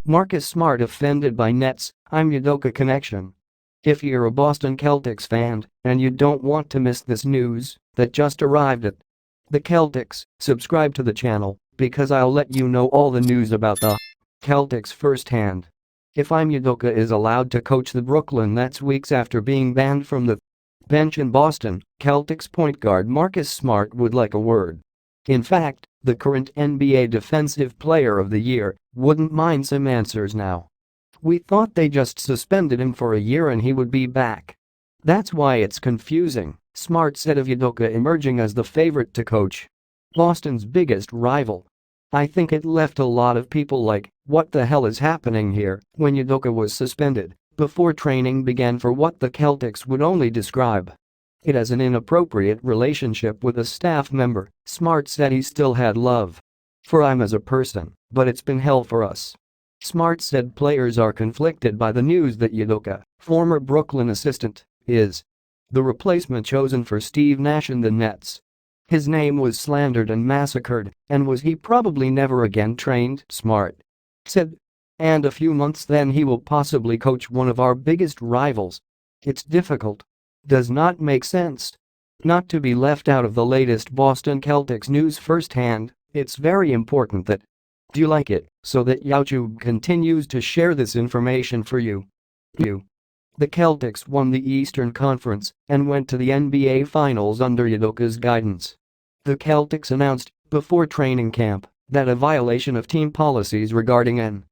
Marcus Smart offended by Nets, I'm Udoka connection. If you're a Boston Celtics fan and you don't want to miss this news that just arrived at the Celtics, subscribe to the channel because I'll let you know all the news about the Celtics firsthand. If I'm Udoka is allowed to coach the Brooklyn Nets weeks after being banned from the bench in Boston, Celtics point guard Marcus Smart would like a word. In fact, the current NBA Defensive Player of the Year wouldn't mind some answers now. We thought they just suspended him for a year and he would be back. That's why it's confusing, Smart said of Udoka emerging as the favorite to coach Boston's biggest rival. I think it left a lot of people like, what the hell is happening here, when Udoka was suspended before training began for what the Celtics would only describe it as an inappropriate relationship with a staff member. Smart said he still had love for him as a person, but it's been hell for us. Smart said players are conflicted by the news that Udoka, former Brooklyn assistant, is the replacement chosen for Steve Nash in the Nets. His name was slandered and massacred, and was he probably never again trained, Smart said. And a few months then he will possibly coach one of our biggest rivals. It's difficult. Does not make sense. Not to be left out of the latest Boston Celtics news firsthand, it's very important that you like it so that YouTube continues to share this information for you. The Celtics won the Eastern Conference and went to the NBA Finals under Udoka's guidance. The Celtics announced, before training camp, that a violation of team policies regarding an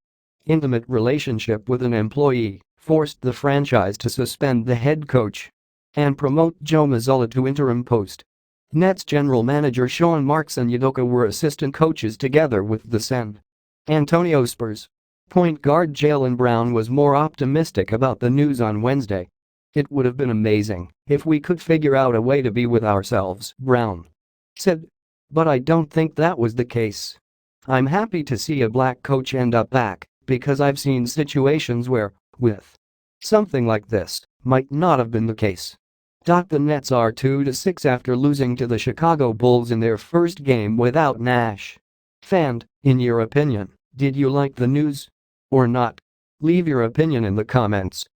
intimate relationship with an employee forced the franchise to suspend the head coach and promote Joe Mazzulla to interim post. Nets general manager Sean Marks and Udoka were assistant coaches together with the San Antonio Spurs. Point guard Jaylen Brown was more optimistic about the news on Wednesday. It would have been amazing if we could figure out a way to be with ourselves, Brown said. But I don't think that was the case. I'm happy to see a black coach end up back because I've seen situations where, with something like this, might not have been the case. The Nets are 2-6 after losing to the Chicago Bulls in their first game without Nash. Fan, in your opinion, did you like the news? Or not? Leave your opinion in the comments.